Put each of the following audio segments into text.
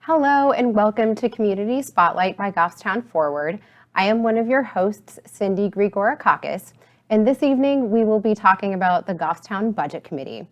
Hello and welcome to Community Spotlight by Goffstown Forward. I am one of your hosts, Cindy Grigorakakis, and this evening we will be talking about the Goffstown Budget Committee.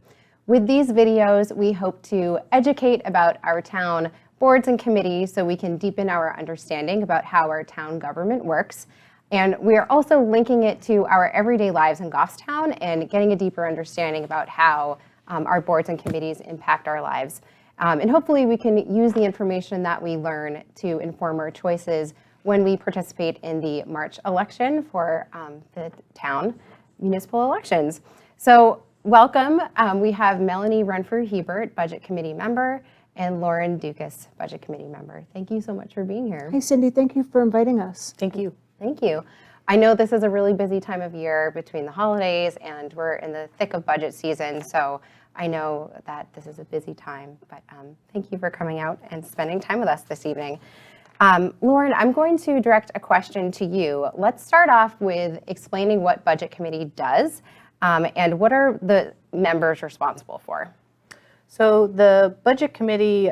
With these videos, we hope to educate about our town boards and committees so we can deepen our understanding about how our town government works. And we are also linking it to our everyday lives in Goffstown and getting a deeper understanding about how our boards and committees impact our lives. And hopefully we can use the information that we learn to inform our choices when we participate in the March election for the town municipal elections. So welcome. We have Melanie Renfrew-Hebert, Budget Committee member, and Lauren Dukas, Budget Committee member. Thank you so much for being here. Hi, Cindy. Thank you for inviting us. Thank you. Thank you. I know this is a really busy time of year between the holidays and we're in the thick of budget season, so I know that this is a busy time, but thank you for coming out and spending time with us this evening. Lauren, I'm going to direct a question to you. Let's start off with explaining what Budget Committee does and what are the members responsible for? So the Budget Committee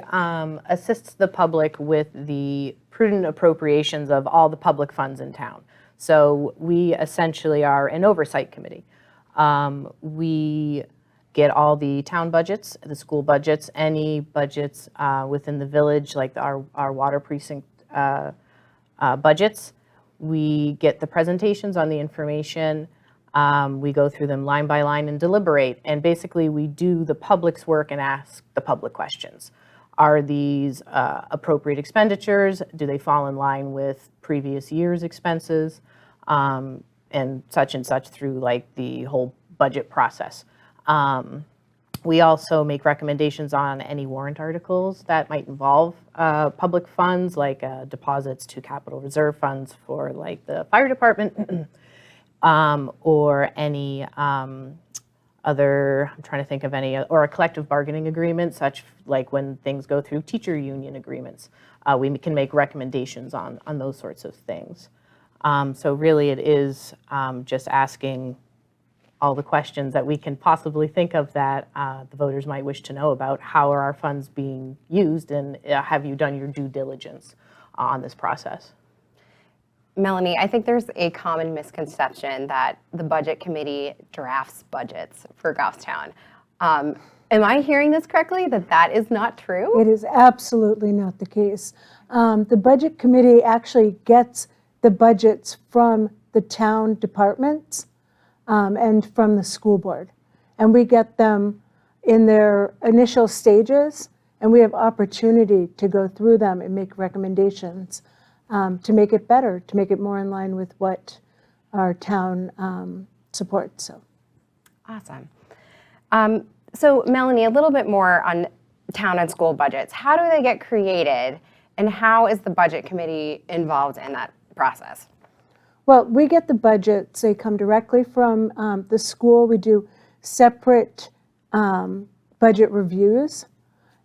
assists the public with the prudent appropriations of all the public funds in town. So we essentially are an oversight committee. We get all the town budgets, the school budgets, any budgets within the village, like our water precinct budgets. We get the presentations on the information. We go through them line by line and deliberate. And basically we do the public's work and ask the public questions. Are these appropriate expenditures? Do they fall in line with previous year's expenses? And such through like the whole budget process. We also make recommendations on any warrant articles that might involve public funds, like deposits to capital reserve funds for like the fire department, or any other, I'm trying to think of any, or a collective bargaining agreement, such like when things go through teacher union agreements. We can make recommendations on those sorts of things. So really it is just asking all the questions that we can possibly think of that the voters might wish to know about. How are our funds being used, and have you done your due diligence on this process? Melanie, I think there's a common misconception that the Budget Committee drafts budgets for Goffstown. Am I hearing this correctly, that is not true? It is absolutely not the case. The Budget Committee actually gets the budgets from the town departments and from the school board. And we get them in their initial stages, and we have opportunity to go through them and make recommendations to make it better, to make it more in line with what our town supports. So. Awesome. So Melanie, a little bit more on town and school budgets. How do they get created, and how is the Budget Committee involved in that process? Well, we get the budgets. They come directly from the school. We do separate budget reviews,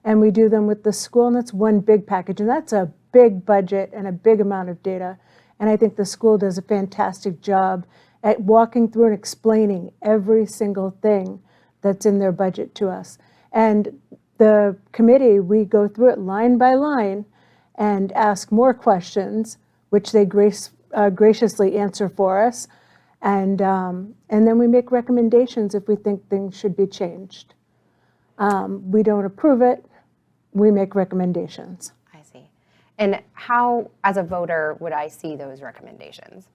and we do them with the school, and that's one big package. And that's a big budget and a big amount of data. And I think the school does a fantastic job at walking through and explaining every single thing that's in their budget to us. And the committee, we go through it line by line and ask more questions, which they graciously answer for us, and then we make recommendations if we think things should be changed. We don't approve it, we make recommendations. I see. And how, as a voter, would I see those recommendations?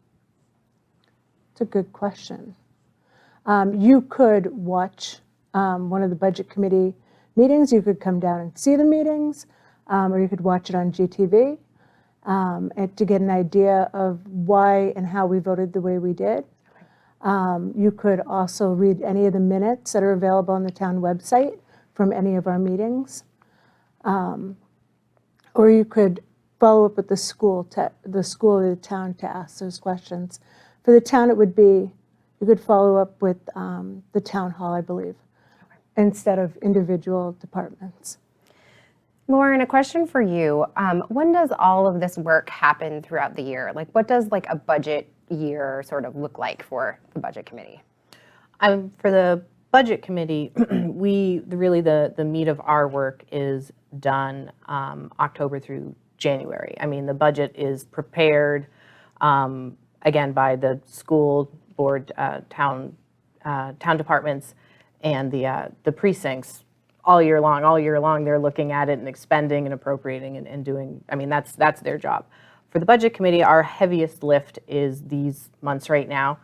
It's a good question. You could watch one of the Budget Committee meetings, you could come down and see the meetings, or you could watch it on GTV. And to get an idea of why and how we voted the way we did. You could also read any of the minutes that are available on the town website from any of our meetings. Or you could follow up with the school or the town to ask those questions. For the town, it would be, you could follow up with the town hall, I believe, instead of individual departments. Lauren, a question for you. When does all of this work happen throughout the year? Like, what does like a budget year sort of look like for the Budget Committee? For the Budget committee, really the meat of our work is done October through January. I mean, the budget is prepared, again, by the school board, town departments, and the precincts all year long. All year long, they're looking at it and expending and appropriating and doing, I mean, that's their job. For the budget committee, our heaviest lift is these months right now.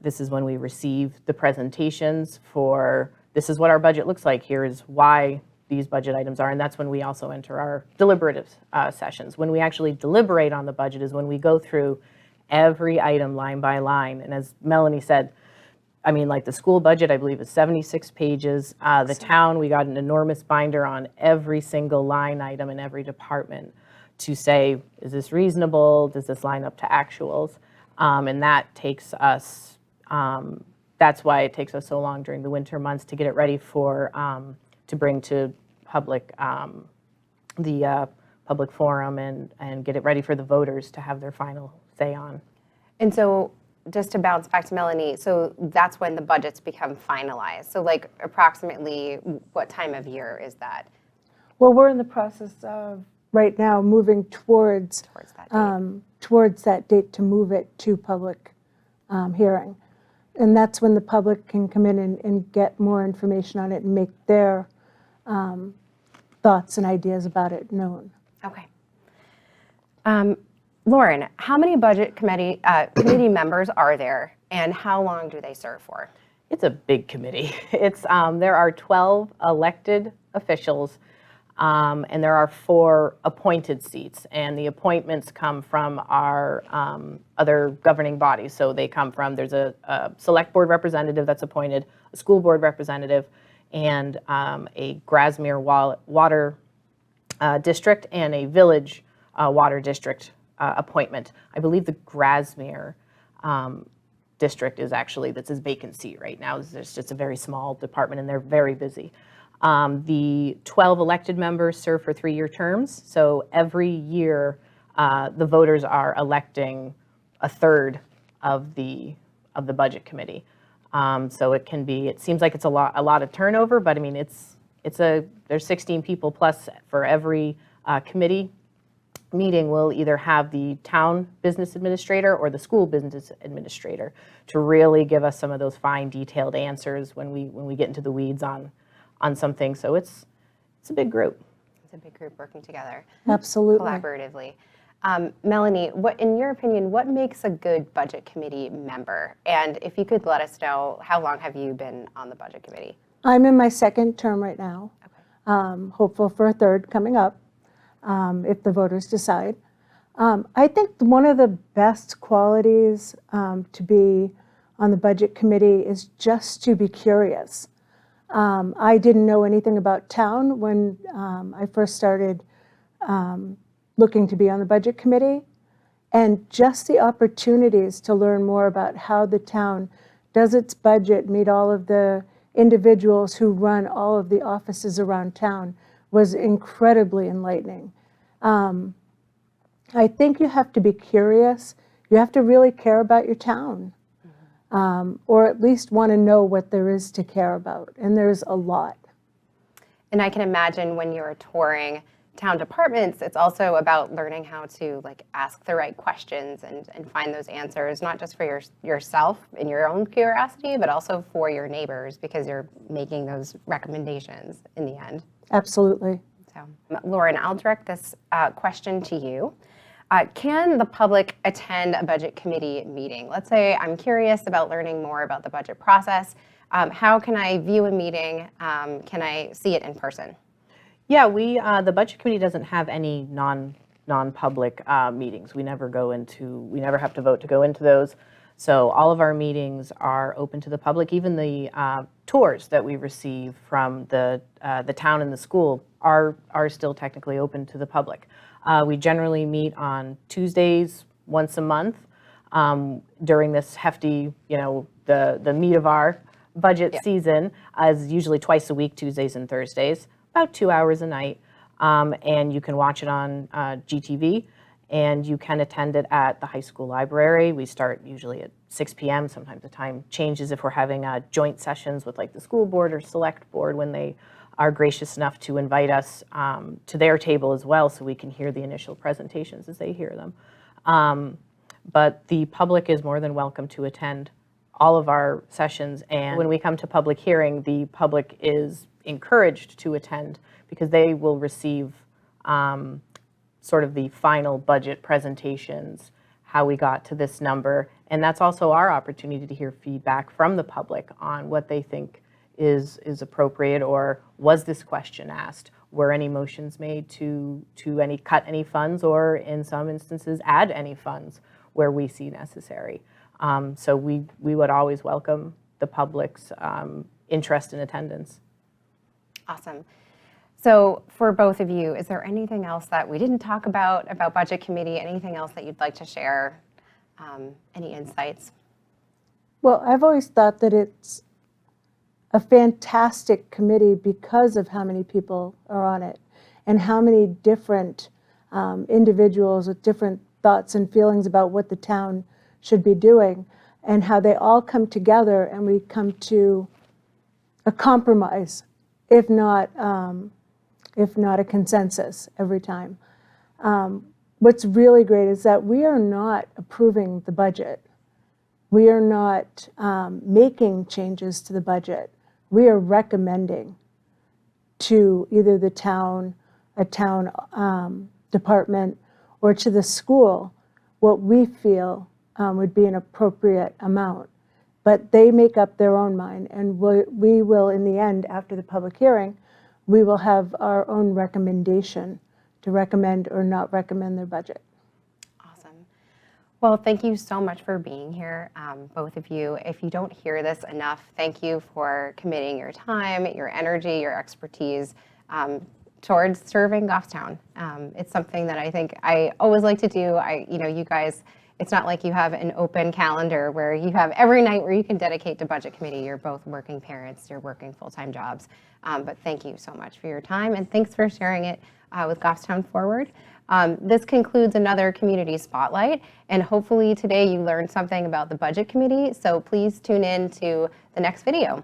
This is when we receive the presentations for, this is what our budget looks like, here is why these budget items are, and that's when we also enter our deliberative sessions. When we actually deliberate on the budget is when we go through every item line by line, and as Melanie said, I mean, like the school budget, I believe is 76 pages. The town, we got an enormous binder on every single line item in every department to say, is this reasonable? Does this line up to actuals? And that takes us, that's why it takes us so long during the winter months to get it ready for, to bring to public, the public forum and get it ready for the voters to have their final say on. And so just to bounce back to Melanie, so that's when the budgets become finalized. So like approximately what time of year is that? Well, we're in the process of, right now, moving towards that date? to move it to public hearing. And that's when the public can come in and get more information on it and make their thoughts and ideas about it known. Okay. Lauren, how many budget committee members are there, and how long do they serve for? It's a big committee. It's there are 12 elected officials, and there are 4 appointed seats, and the appointments come from our other governing bodies. So they come from, there's a select board representative that's appointed, a school board representative, and a Grasmere water district and a village water district appointment. I believe the Grasmere district is actually, that's his vacant seat right now. It's just a very small department and they're very busy. The 12 elected members serve for 3-year terms. So every year the voters are electing a third of the budget committee. So it can be, it seems like it's a lot of turnover, but I mean, there's 16 people plus for every committee meeting. Will either have the town business administrator or the school business administrator to really give us some of those fine detailed answers when we get into the weeds on some things. So it's a big group. It's a big group working together. Absolutely. Collaboratively. Melanie, in your opinion, what makes a good budget committee member? And if you could let us know, how long have you been on the budget committee? I'm in my 2nd term right now. Okay. Hopeful for a 3rd coming up, if the voters decide. I think one of the best qualities to be on the budget committee is just to be curious. I didn't know anything about town when I first started looking to be on the budget committee, and just the opportunities to learn more about how the town does its budget, meet all of the individuals who run all of the offices around town was incredibly enlightening. I think you have to be curious. You have to really care about your town, or at least want to know what there is to care about, and there's a lot. And I can imagine when you're touring town departments, it's also about learning how to ask the right questions and find those answers, not just for yourself and your own curiosity, but also for your neighbors, because you're making those recommendations in the end. Absolutely. So, Lauren, I'll direct this question to you. Can the public attend a budget committee meeting? Let's say I'm curious about learning more about the budget process. How can I view a meeting? Can I see it in person? Yeah, the budget committee doesn't have any non-public meetings. We never have to vote to go into those. So all of our meetings are open to the public. Even the tours that we receive from the town and the school are still technically open to the public. We generally meet on Tuesdays once a month during this hefty, the meat of our budget season is usually twice a week, Tuesdays and Thursdays, about 2 hours a night. And you can watch it on GTV. and you can attend it at the high school library. We start usually at 6 p.m. Sometimes the time changes if we're having joint sessions with like the school board or select board, when they are gracious enough to invite us to their table as well, so we can hear the initial presentations as they hear them. But the public is more than welcome to attend all of our sessions, and when we come to public hearing, the public is encouraged to attend because they will receive sort of the final budget presentations, how we got to this number, and that's also our opportunity to hear feedback from the public on what they think is appropriate, or was this question asked? Were any motions made to cut any funds, or in some instances add any funds where we see necessary? So we would always welcome the public's interest in attendance. Awesome. So for both of you, is there anything else that we didn't talk about Budget Committee? Anything else that you'd like to share? Any insights? Well, I've always thought that it's a fantastic committee because of how many people are on it and how many different individuals with different thoughts and feelings about what the town should be doing, and how they all come together and we come to a compromise, if not a consensus every time. What's really great is that we are not approving the budget. We are not making changes to the budget. We are recommending to either the town, a town department, or to the school what we feel would be an appropriate amount. But they make up their own mind, and we will, in the end, after the public hearing, we will have our own recommendation to recommend or not recommend their budget. Awesome. Well, thank you so much for being here, both of you. If you don't hear this enough, thank you for committing your time, your energy, your expertise towards serving Goffstown. It's something that I think I always like to do. You guys, it's not like you have an open calendar where you have every night where you can dedicate to Budget Committee. You're both working parents, you're working full-time jobs. But thank you so much for your time, and thanks for sharing it with Goffstown Forward. This concludes another Community Spotlight, and hopefully today you learned something about the Budget Committee, so please tune in to the next video.